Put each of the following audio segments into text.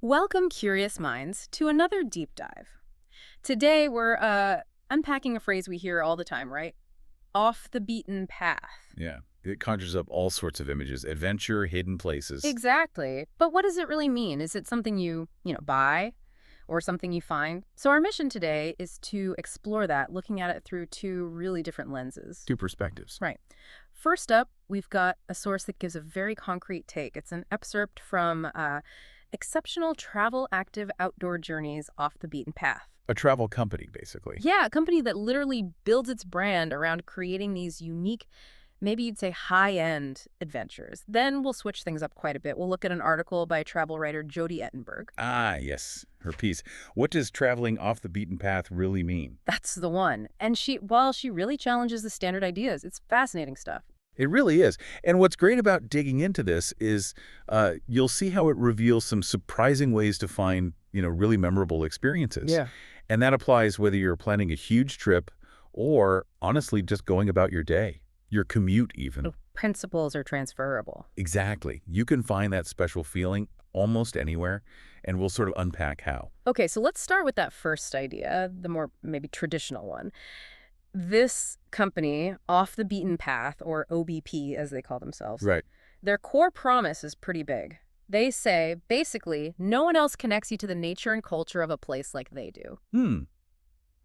Welcome, curious minds, to another deep dive. Today, we're unpacking a phrase we hear all the time, right? Off the beaten path. Yeah, it conjures up all sorts of images, adventure, hidden places. Exactly. But what does it really mean? Is it something you buy or something you find? So our mission today is to explore that, looking at it through two really different lenses. Two perspectives. Right. First up, we've got a source that gives a very concrete take. It's an excerpt from Exceptional Travel Active Outdoor Journeys Off the Beaten Path. A travel company, basically. Yeah, a company that literally builds its brand around creating these unique, maybe you'd say high-end adventures. Then we'll switch things up quite a bit. We'll look at an article by travel writer Jody Ettenberg. Ah, yes, her piece. What does traveling off the beaten path really mean? That's the one. And while she really challenges the standard ideas, it's fascinating stuff. It really is. And what's great about digging into this is you'll see how it reveals some surprising ways to find, really memorable experiences. Yeah. And that applies whether you're planning a huge trip or, honestly, just going about your day, your commute even. The principles are transferable. Exactly. You can find that special feeling almost anywhere, and we'll sort of unpack how. Okay, so let's start with that first idea, the more maybe traditional one. This company, Off the Beaten Path, or OBP as they call themselves, Right. their core promise is pretty big. They say, basically, no one else connects you to the nature and culture of a place like they do.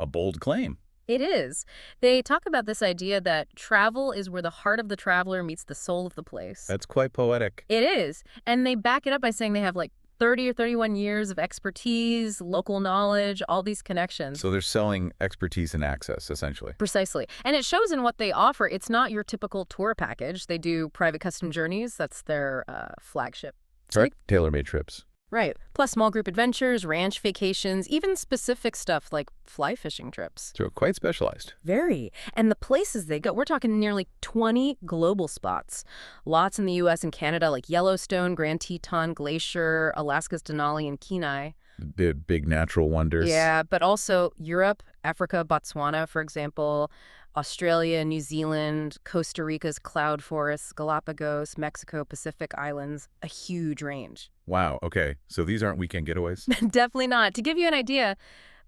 A bold claim. It is. They talk about this idea that travel is where the heart of the traveler meets the soul of the place. That's quite poetic. It is. And they back it up by saying they have like 30 or 31 years of expertise, local knowledge, all these connections. So they're selling expertise and access, essentially. Precisely. And it shows in what they offer. It's not your typical tour package. They do private custom journeys. That's their flagship. Correct? Tailor-made trips. Right. Plus small group adventures, ranch vacations, even specific stuff like fly fishing trips. So quite specialized. Very. And the places they go, we're talking nearly 20 global spots. Lots in the U.S. and Canada like Yellowstone, Grand Teton Glacier, Alaska's Denali and Kenai. Big natural wonders. Yeah, but also Europe, Africa, Botswana, for example, Australia, New Zealand, Costa Rica's cloud forests, Galapagos, Mexico, Pacific Islands, a huge range. Wow, okay. So these aren't weekend getaways? Definitely not. To give you an idea,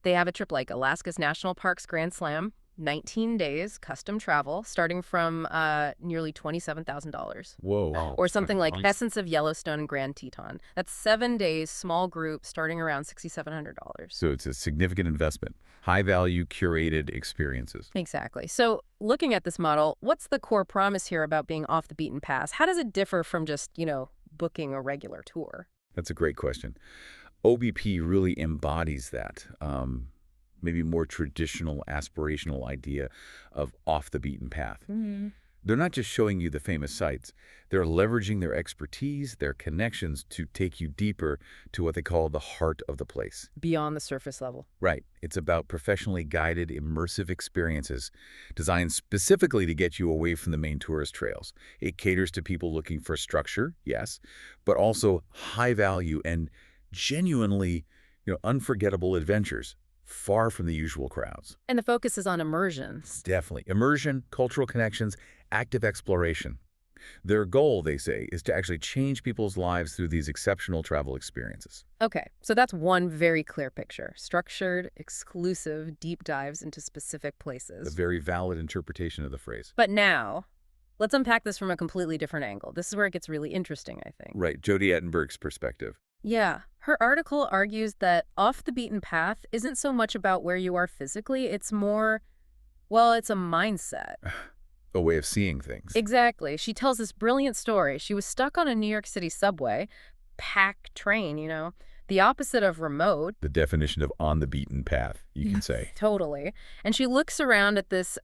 they have a trip like Alaska's National Parks Grand Slam, 19 days, custom travel, starting from nearly $27,000. Whoa. Wow. Or something like Essence of Yellowstone and Grand Teton. That's 7 days, small group, starting around $6,700. So it's a significant investment. High-value, curated experiences. Exactly. So looking at this model, what's the core promise here about being off the beaten path? How does it differ from just, booking a regular tour? That's a great question. OBP really embodies that. Maybe more traditional, aspirational idea of off the beaten path. Mm-hmm. They're not just showing you the famous sites. They're leveraging their expertise, their connections to take you deeper to what they call the heart of the place. Beyond the surface level. Right. It's about professionally guided, immersive experiences designed specifically to get you away from the main tourist trails. It caters to people looking for structure, yes, but also high value and genuinely, unforgettable adventures, far from the usual crowds. And the focus is on immersion. Definitely. Immersion, cultural connections, active exploration. Their goal, they say, is to actually change people's lives through these exceptional travel experiences. Okay, so that's one very clear picture. Structured, exclusive, deep dives into specific places. A very valid interpretation of the phrase. But now, let's unpack this from a completely different angle. This is where it gets really interesting, I think. Right, Jody Ettenberg's perspective. Yeah, her article argues that off the beaten path isn't so much about where you are physically, it's more, well, it's a mindset. A way of seeing things. Exactly. She tells this brilliant story. She was stuck on a New York City subway, packed train, the opposite of remote. The definition of on the beaten path, you can say. Totally. And she looks around at this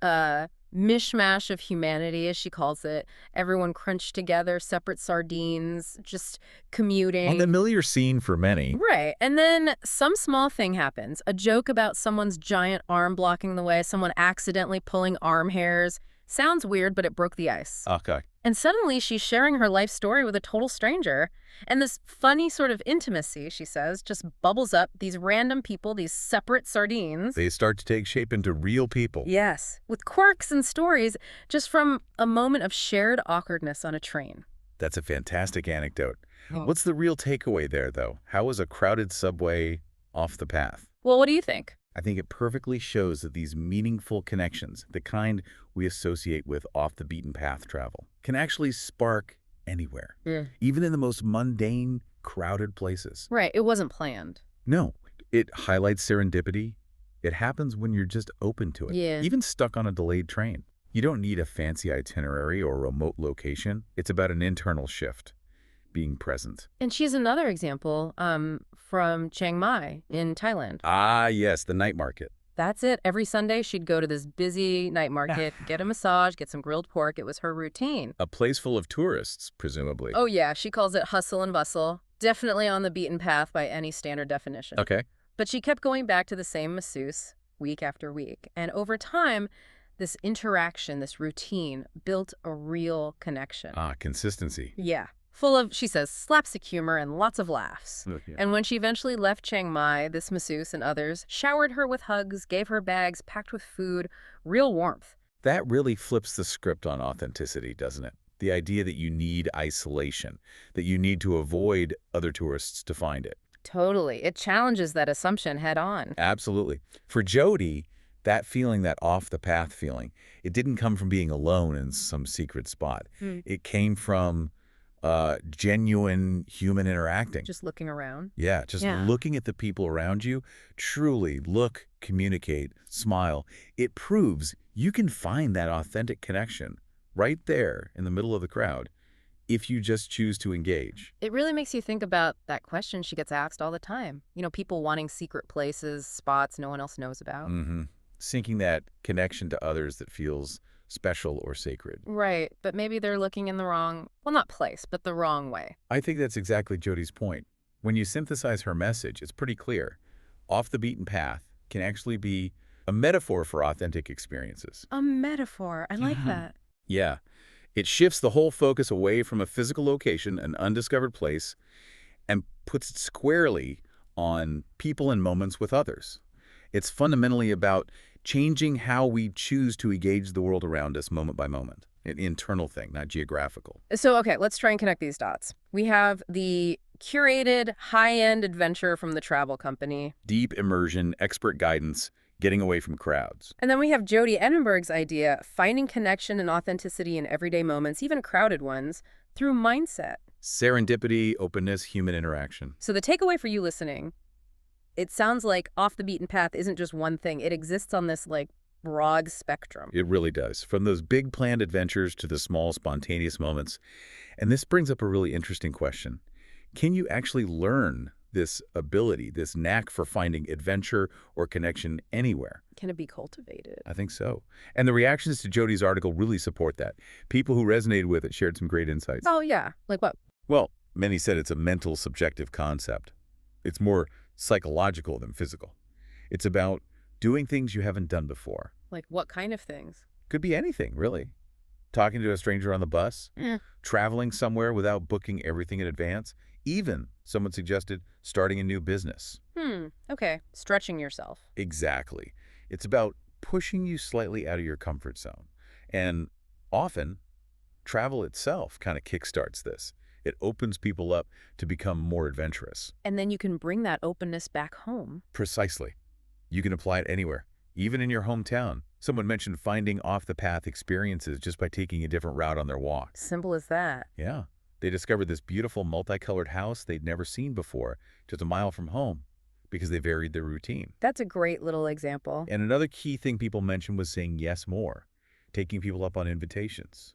mishmash of humanity, as she calls it. Everyone crunched together, separate sardines, just commuting. A familiar scene for many. Right. And then some small thing happens. A joke about someone's giant arm blocking the way, someone accidentally pulling arm hairs. Sounds weird, but it broke the ice. Okay. And suddenly she's sharing her life story with a total stranger. And this funny sort of intimacy, she says, just bubbles up. These random people, these separate sardines. They start to take shape into real people. Yes, with quirks and stories just from a moment of shared awkwardness on a train. That's a fantastic anecdote. Oh. What's the real takeaway there, though? How is a crowded subway off the path? Well, what do you think? I think it perfectly shows that these meaningful connections, the kind we associate with off-the-beaten-path travel, can actually spark anywhere, Yeah. even in the most mundane, crowded places. Right, it wasn't planned. No, it highlights serendipity. It happens when you're just open to it, Yeah. even stuck on a delayed train. You don't need a fancy itinerary or remote location. It's about an internal shift, being present. And she's another example from Chiang Mai in Thailand. Ah, yes, the night market. That's it. Every Sunday, she'd go to this busy night market, get a massage, get some grilled pork. It was her routine. A place full of tourists, presumably. Oh, yeah. She calls it hustle and bustle. Definitely on the beaten path by any standard definition. Okay. But she kept going back to the same masseuse week after week. And over time, this interaction, this routine, built a real connection. Ah, consistency. Yeah. Full of, she says, slapstick humor and lots of laughs. Okay. And when she eventually left Chiang Mai, this masseuse and others showered her with hugs, gave her bags packed with food, real warmth. That really flips the script on authenticity, doesn't it? The idea that you need isolation, that you need to avoid other tourists to find it. Totally. It challenges that assumption head on. Absolutely. For Jody, that feeling, that off-the-path feeling, it didn't come from being alone in some secret spot. It came from genuine human interacting. Just looking around. Yeah, just Yeah. looking at the people around you, truly look, communicate, smile. It proves you can find that authentic connection right there in the middle of the crowd if you just choose to engage. It really makes you think about that question she gets asked all the time. You know, people wanting secret places, spots no one else knows about. Sinking that connection to others that feels special or sacred. Right, but maybe they're looking in the wrong, well, not place, but the wrong way. I think that's exactly Jody's point. When you synthesize her message, it's pretty clear. Off the beaten path can actually be a metaphor for authentic experiences. A metaphor. I like that. Yeah. It shifts the whole focus away from a physical location, an undiscovered place, and puts it squarely on people and moments with others. It's fundamentally about changing how we choose to engage the world around us moment by moment. An internal thing, not geographical. So, okay, let's try and connect these dots. We have the curated high-end adventure from the travel company. Deep immersion, expert guidance, getting away from crowds. And then we have Jody Edinburgh's idea, finding connection and authenticity in everyday moments, even crowded ones, through mindset. Serendipity, openness, human interaction. So the takeaway for you listening, it sounds like off the beaten path isn't just one thing. It exists on this, like, broad spectrum. It really does. From those big planned adventures to the small spontaneous moments. And this brings up a really interesting question. Can you actually learn this ability, this knack for finding adventure or connection anywhere? Can it be cultivated? I think so. And the reactions to Jody's article really support that. People who resonated with it shared some great insights. Oh, yeah. Like what? Well, many said it's a mental, subjective concept. It's more psychological than physical. It's about doing things you haven't done before. Like what kind of things? Could be anything, really. Talking to a stranger on the bus, traveling somewhere without booking everything in advance. Even, someone suggested, starting a new business. Okay. Stretching yourself. Exactly. It's about pushing you slightly out of your comfort zone. And often, travel itself kind of kickstarts this. It opens people up to become more adventurous. And then you can bring that openness back home. Precisely. You can apply it anywhere, even in your hometown. Someone mentioned finding off-the-path experiences just by taking a different route on their walk. Simple as that. Yeah. They discovered this beautiful multicolored house they'd never seen before, just a mile from home, because they varied their routine. That's a great little example. And another key thing people mentioned was saying yes more, taking people up on invitations.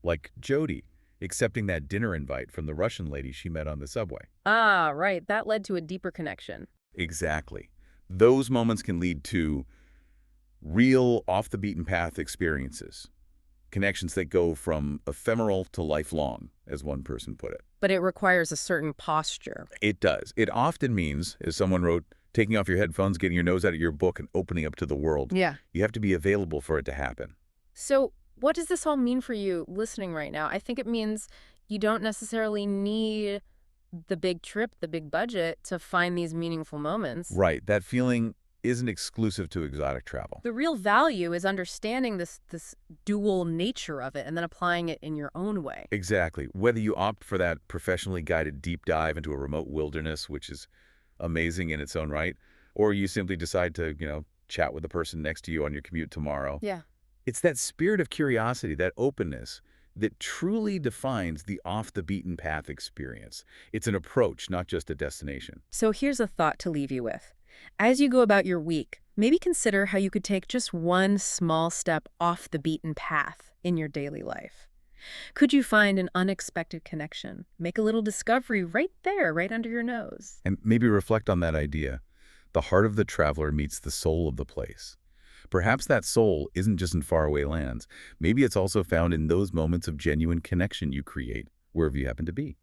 Like Jody, accepting that dinner invite from the Russian lady she met on the subway. Ah, right. That led to a deeper connection. Exactly. Those moments can lead to real off-the-beaten-path experiences, connections that go from ephemeral to lifelong, as one person put it. But it requires a certain posture. It does. It often means, as someone wrote, taking off your headphones, getting your nose out of your book, and opening up to the world. Yeah. You have to be available for it to happen. So what does this all mean for you listening right now? I think it means you don't necessarily need the big trip, the big budget to find these meaningful moments. Right. That feeling, isn't exclusive to exotic travel. The real value is understanding this dual nature of it and then applying it in your own way. Exactly. Whether you opt for that professionally guided deep dive into a remote wilderness, which is amazing in its own right, or you simply decide to, chat with the person next to you on your commute tomorrow. Yeah. It's that spirit of curiosity, that openness, that truly defines the off-the-beaten-path experience. It's an approach, not just a destination. So here's a thought to leave you with. As you go about your week, maybe consider how you could take just one small step off the beaten path in your daily life. Could you find an unexpected connection? Make a little discovery right there, right under your nose. And maybe reflect on that idea. The heart of the traveler meets the soul of the place. Perhaps that soul isn't just in faraway lands. Maybe it's also found in those moments of genuine connection you create, wherever you happen to be.